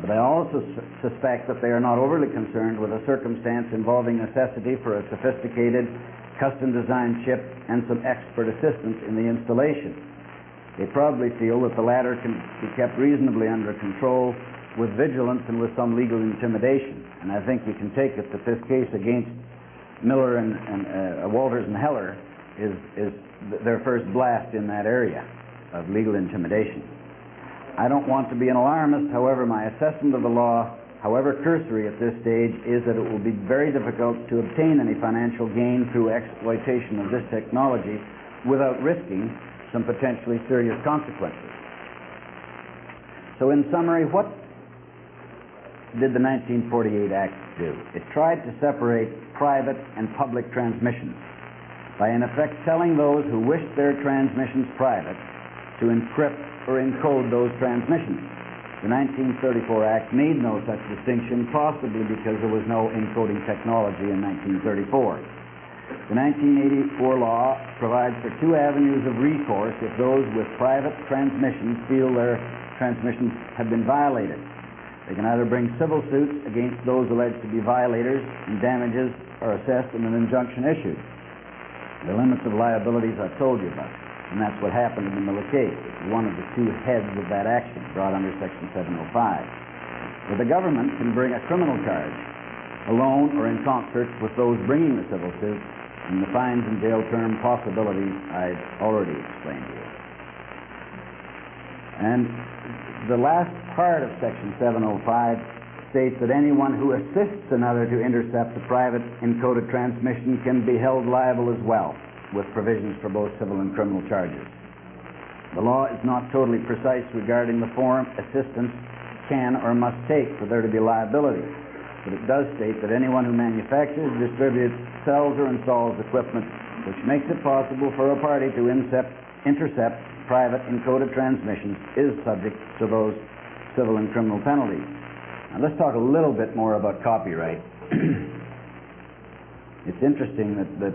But I also suspect that they are not overly concerned with a circumstance involving necessity for a sophisticated, custom-designed chip and some expert assistance in the installation. They probably feel that the latter can be kept reasonably under control with vigilance and with some legal intimidation. And I think we can take it that this case against Miller and Walters and Heller is their first blast in that area of legal intimidation. I don't want to be an alarmist, however, my assessment of the law, however cursory at this stage, is that it will be very difficult to obtain any financial gain through exploitation of this technology without risking some potentially serious consequences. So in summary, what did the 1948 Act do? It tried to separate private and public transmissions by in effect telling those who wished their transmissions private to encrypt or encode those transmissions. The 1934 Act made no such distinction, possibly because there was no encoding technology in 1934. The 1984 law provides for two avenues of recourse if those with private transmissions feel their transmissions have been violated. They can either bring civil suits against those alleged to be violators, and damages are assessed and an injunction issued. The limits of liabilities I've told you about, and that's what happened in the Miller case. It's one of the two heads of that action brought under Section 705. But the government can bring a criminal charge alone or in concert with those bringing the civil suit, and the fines and jail term possibilities I've already explained to you. And the last part of Section 705 states that anyone who assists another to intercept a private encoded transmission can be held liable as well, with provisions for both civil and criminal charges. The law is not totally precise regarding the form assistance can or must take for there to be liability, but it does state that anyone who manufactures, distributes, sells, or installs equipment which makes it possible for a party to intercept private encoded transmissions is subject to those civil and criminal penalties. Now let's talk a little bit more about copyright. It's interesting that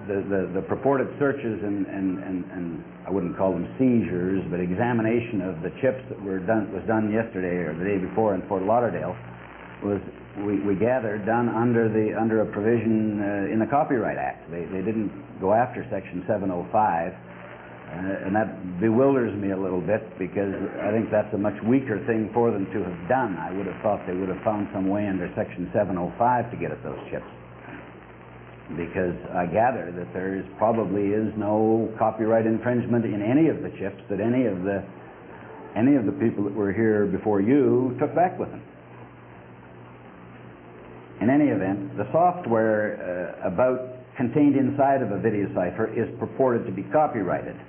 the purported searches and I wouldn't call them seizures, but examination of the chips that was done yesterday or the day before in Fort Lauderdale was, we gathered, done under a provision in the Copyright Act. They didn't go after Section 705. And that bewilders me a little bit, because I think that's a much weaker thing for them to have done. I would have thought they would have found some way under Section 705 to get at those chips, because I gather that there probably is no copyright infringement in any of the chips that any of the people that were here before you took back with them. In any event, the software contained inside of a video cipher is purported to be copyrighted.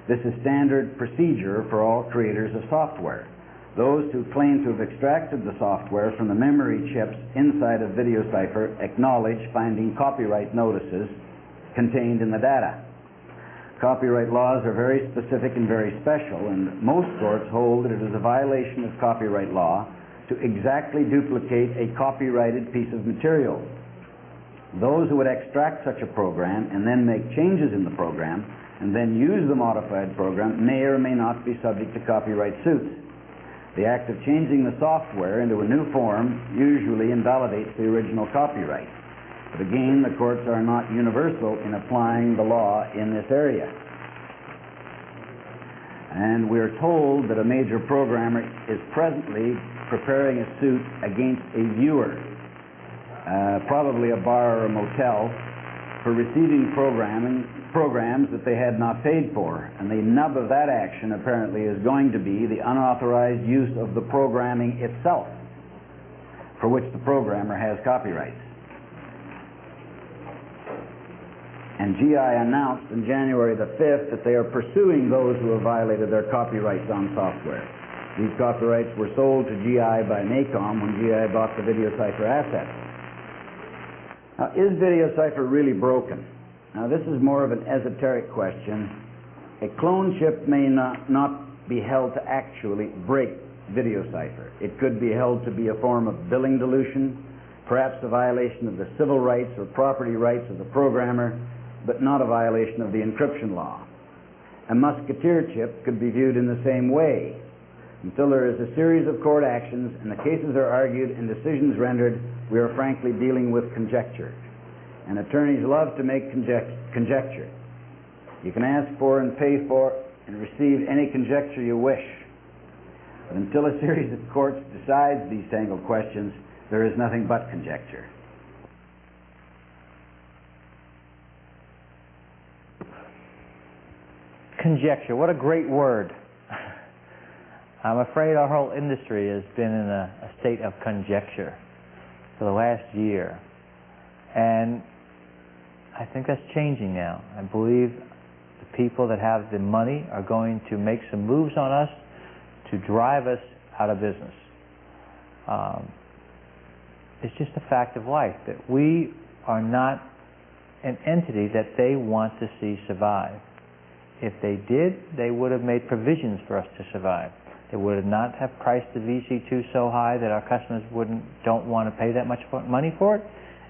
This is standard procedure for all creators of software. Those who claim to have extracted the software from the memory chips inside a video cipher acknowledge finding copyright notices contained in the data. Copyright laws are very specific and very special, and most courts hold that it is a violation of copyright law to exactly duplicate a copyrighted piece of material. Those who would extract such a program and then make changes in the program and then use the modified program may or may not be subject to copyright suits. The act of changing the software into a new form usually invalidates the original copyright. But again, the courts are not universal in applying the law in this area. And we're told that a major programmer is presently preparing a suit against a viewer, probably a bar or a motel, for receiving programs that they had not paid for. And the nub of that action apparently is going to be the unauthorized use of the programming itself, for which the programmer has copyrights. And GI announced on January the 5th that they are pursuing those who have violated their copyrights on software. These copyrights were sold to GI by NACOM when GI bought the VideoCypher assets. Now, is VideoCypher really broken? Now, this is more of an esoteric question. A clone chip may not be held to actually break VideoCypher. It could be held to be a form of billing dilution, perhaps a violation of the civil rights or property rights of the programmer, but not a violation of the encryption law. A musketeer chip could be viewed in the same way. Until there is a series of court actions and the cases are argued and decisions rendered, we are frankly dealing with conjecture. And attorneys love to make conjecture. You can ask for and pay for and receive any conjecture you wish. But until a series of courts decides these tangled questions, there is nothing but conjecture. Conjecture, what a great word. I'm afraid our whole industry has been in a state of conjecture for the last year. And I think that's changing now. I believe the people that have the money are going to make some moves on us to drive us out of business. It's just a fact of life that we are not an entity that they want to see survive. If they did, they would have made provisions for us to survive. They would not have priced the VC2 so high that our customers don't want to pay that much money for it,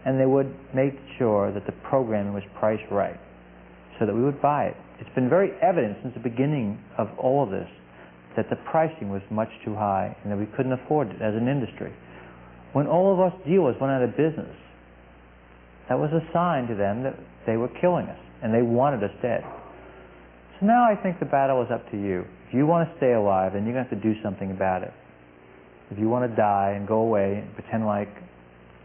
and they would make sure that the programming was priced right so that we would buy it. It's been very evident since the beginning of all of this that the pricing was much too high and that we couldn't afford it as an industry. When all of us dealers went out of business, that was a sign to them that they were killing us and they wanted us dead. So now I think the battle is up to you. If you want to stay alive, then you're going to have to do something about it. If you want to die and go away and pretend like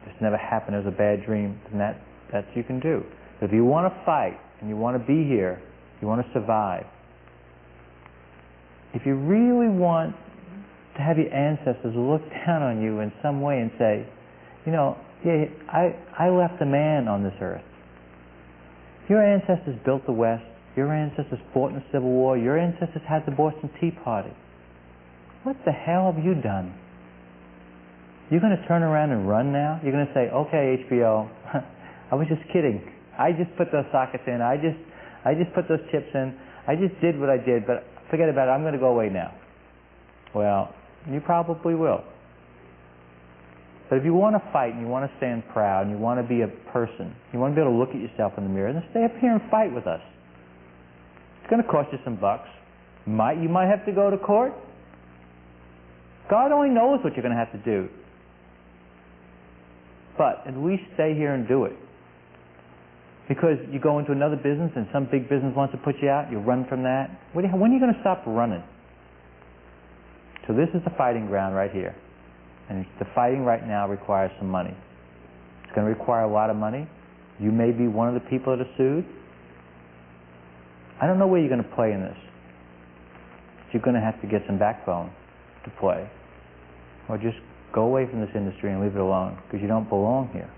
this never happened, it was a bad dream, then that you can do. But if you want to fight and you want to be here, you want to survive, if you really want to have your ancestors look down on you in some way and say, you know, yeah, I left a man on this earth. Your ancestors built the West. Your ancestors fought in the Civil War. Your ancestors had the Boston Tea Party. What the hell have you done? You're going to turn around and run now? You're going to say, okay, HBO, I was just kidding. I just put those sockets in. I just put those chips in. I just did what I did, but forget about it. I'm going to go away now. Well, you probably will. But if you want to fight and you want to stand proud and you want to be a person, you want to be able to look at yourself in the mirror, then stay up here and fight with us. It's going to cost you some bucks. You might have to go to court. God only knows what you're going to have to do. But at least stay here and do it. Because you go into another business and some big business wants to put you out, you run from that. When are you going to stop running? So this is the fighting ground right here. And the fighting right now requires some money. It's going to require a lot of money. You may be one of the people that are sued. I don't know where you're going to play in this. But you're going to have to get some backbone to play. Or just go away from this industry and leave it alone because you don't belong here.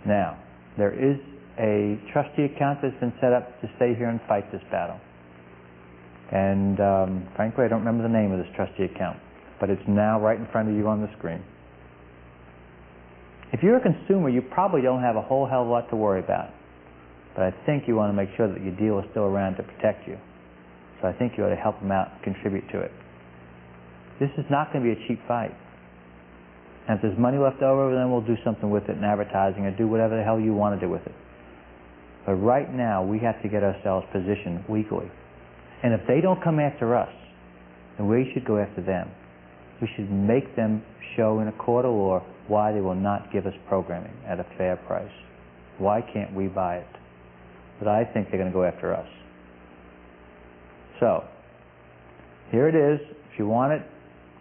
Now, there is a trustee account that's been set up to stay here and fight this battle. And frankly, I don't remember the name of this trustee account, but it's now right in front of you on the screen. If you're a consumer, you probably don't have a whole hell of a lot to worry about. But I think you want to make sure that your deal is still around to protect you. So I think you ought to help them out and contribute to it. This is not going to be a cheap fight. And if there's money left over, then we'll do something with it in advertising or do whatever the hell you want to do with it. But right now, we have to get ourselves positioned legally. And if they don't come after us, then we should go after them. We should make them show in a court of law why they will not give us programming at a fair price. Why can't we buy it? But I think they're going to go after us. So, here it is. If you want it,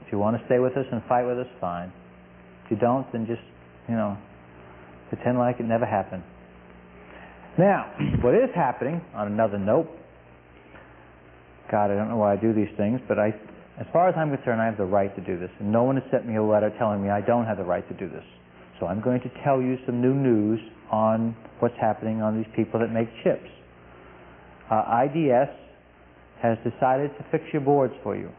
if you want to stay with us and fight with us, fine. If you don't, then just, pretend like it never happened. Now, what is happening, on another note, God, I don't know why I do these things, but as far as I'm concerned, I have the right to do this. And no one has sent me a letter telling me I don't have the right to do this. So I'm going to tell you some new news on what's happening on these people that make chips. IDS has decided to fix your boards for you.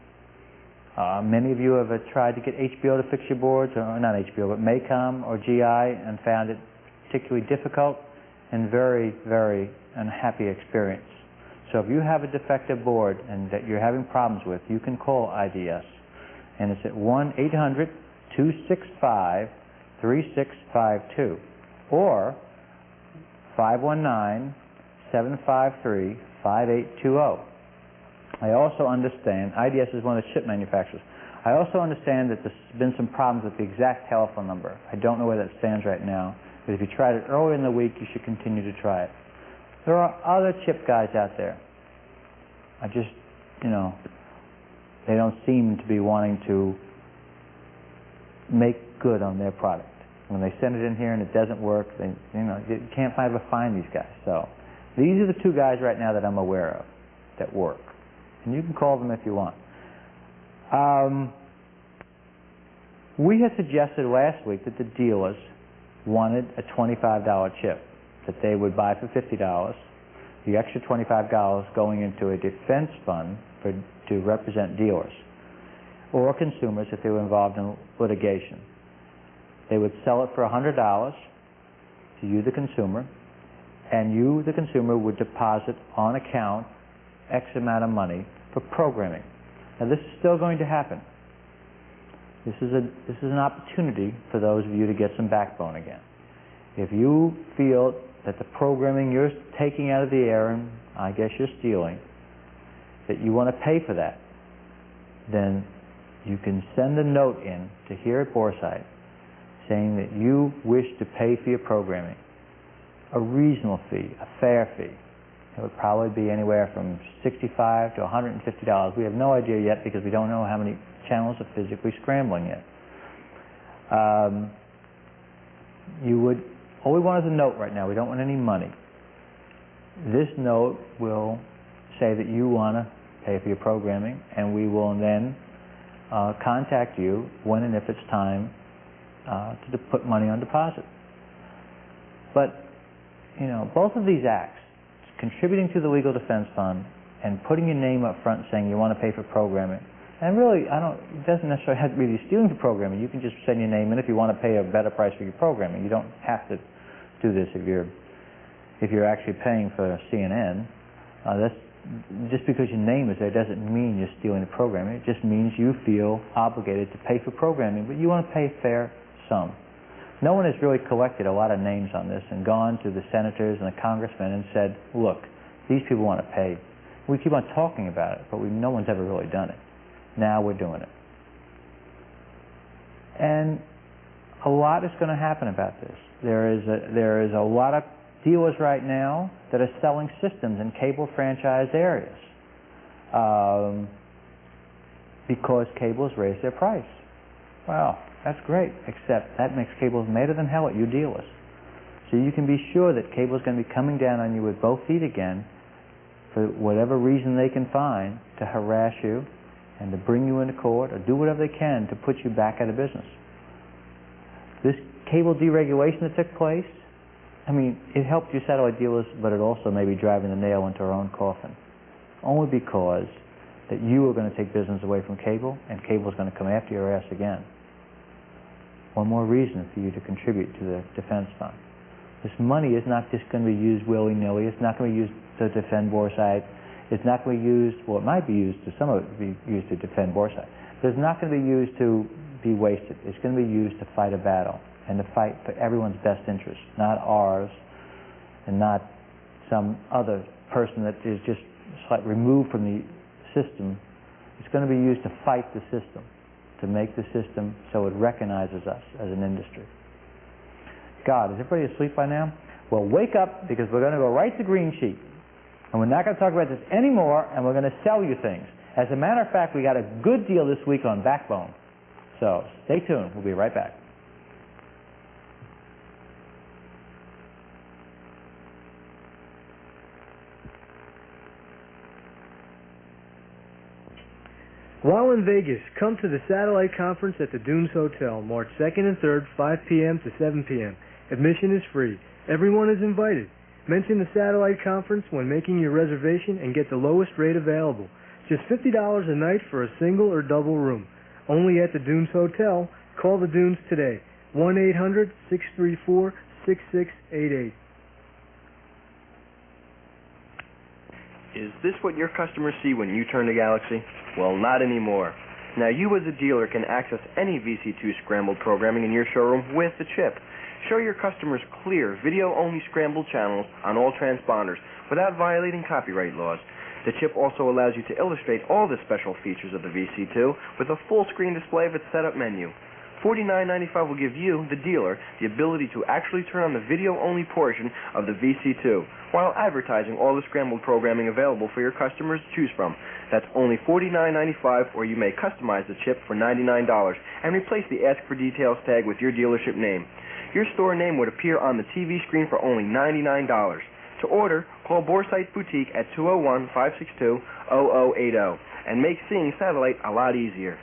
Many of you have tried to get HBO to fix your boards, or not HBO, but Macom or GI, and found it particularly difficult and very, very unhappy experience. So if you have a defective board and that you're having problems with, you can call IDS. And it's at 1-800-265-3652 or 519-753-5820. I also understand, IDS is one of the chip manufacturers. I also understand that there's been some problems with the exact telephone number. I don't know where that stands right now, but if you tried it earlier in the week, you should continue to try it. There are other chip guys out there. I just, they don't seem to be wanting to make good on their product. When they send it in here and it doesn't work, you can't ever find these guys. So these are the two guys right now that I'm aware of that work. And you can call them if you want. We had suggested last week that the dealers wanted a $25 chip that they would buy for $50, the extra $25 going into a defense fund to represent dealers or consumers if they were involved in litigation. They would sell it for $100 to you, the consumer, and you, the consumer, would deposit on account X amount of money for programming. Now this is still going to happen. This is an opportunity for those of you to get some backbone again. If you feel that the programming you're taking out of the air, and I guess you're stealing, that you want to pay for that, then you can send a note in to here at Boresight saying that you wish to pay for your programming. A reasonable fee, a fair fee. It would probably be anywhere from $65 to $150. We have no idea yet because we don't know how many channels are physically scrambling yet. All we want is a note right now. We don't want any money. This note will say that you want to pay for your programming, and we will then contact you when and if it's time to put money on deposit. But, both of these acts, contributing to the legal defense fund and putting your name up front saying you want to pay for programming, and really, it doesn't necessarily have to be stealing for programming. You can just send your name in if you want to pay a better price for your programming. You don't have to do this if you're actually paying for CNN. Just because your name is there doesn't mean you're stealing the programming. It just means you feel obligated to pay for programming, but you want to pay a fair sum. No one has really collected a lot of names on this and gone to the senators and the congressmen and said, look, these people want to pay. We keep on talking about it, but no one's ever really done it. Now we're doing it. And a lot is going to happen about this. There is a lot of dealers right now that are selling systems in cable franchise areas because cable has raised their price. Well, that's great, except that makes cables madder than hell at you dealers. So you can be sure that cable is going to be coming down on you with both feet again for whatever reason they can find to harass you and to bring you into court or do whatever they can to put you back out of business. This cable deregulation that took place, it helped you satellite dealers, but it also may be driving the nail into our own coffin. Only because that you are going to take business away from cable, and cable is going to come after your ass again. One more reason for you to contribute to the defense fund. This money is not just going to be used willy-nilly. It's not going to be used to defend Boresight. It's not going to be used, well, it might be used to, some of it be used to defend Boresight, but it's not going to be used to be wasted. It's going to be used to fight a battle and to fight for everyone's best interest, not ours and not some other person that is just slightly removed from the system. It's going to be used to fight the system, to make the system so it recognizes us as an industry. God, is everybody asleep by now? Well, wake up, because we're going to go right to Green Sheet. And we're not going to talk about this anymore, and we're going to sell you things. As a matter of fact, we got a good deal this week on Backbone. So stay tuned. We'll be right back. While in Vegas, come to the Satellite Conference at the Dunes Hotel, March 2nd and 3rd, 5 p.m. to 7 p.m. Admission is free. Everyone is invited. Mention the Satellite Conference when making your reservation and get the lowest rate available. Just $50 a night for a single or double room. Only at the Dunes Hotel. Call the Dunes today. 1-800-634-6688. Is this what your customers see when you turn to Galaxy? Well, not anymore. Now you as a dealer can access any VC2 scrambled programming in your showroom with the chip. Show your customers clear, video-only scrambled channels on all transponders without violating copyright laws. The chip also allows you to illustrate all the special features of the VC2 with a full-screen display of its setup menu. $49.95 will give you, the dealer, the ability to actually turn on the video-only portion of the VC2 while advertising all the scrambled programming available for your customers to choose from. That's only $49.95, or you may customize the chip for $99 and replace the Ask for Details tag with your dealership name. Your store name would appear on the TV screen for only $99. To order, call Boresight Boutique at 201-562-0080 and make seeing satellite a lot easier.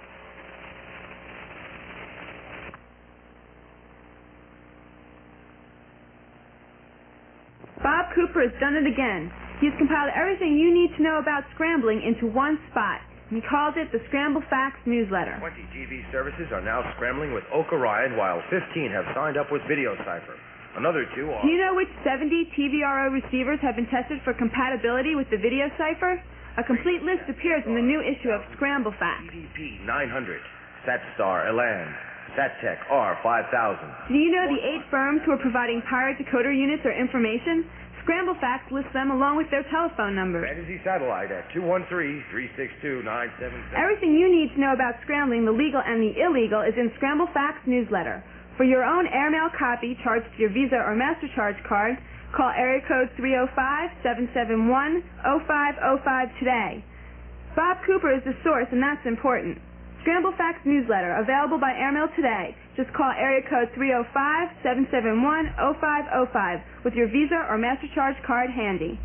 Bob Cooper has done it again. He's compiled everything you need to know about scrambling into one spot. He calls it the Scramble Facts Newsletter. 20 TV services are now scrambling with Oak Orion, while 15 have signed up with Video Cipher. Another 2 are... Do you know which 70 TVRO receivers have been tested for compatibility with the Video Cipher? A complete list appears in the new issue of Scramble Facts. EDP 900, SatStar Elan, SatTech R5000. Do you know the 8 firms who are providing pirate decoder units or information? Scramble Facts lists them along with their telephone numbers. Fantasy Satellite at 213-362-977. Everything you need to know about scrambling, the legal and the illegal, is in Scramble Facts Newsletter. For your own airmail copy charged to your Visa or MasterCharge card, call area code 305-771-0505 today. Bob Cooper is the source, and that's important. Scramble Facts Newsletter, available by airmail today. Just call area code 305-771-0505 with your Visa or MasterCharge card handy.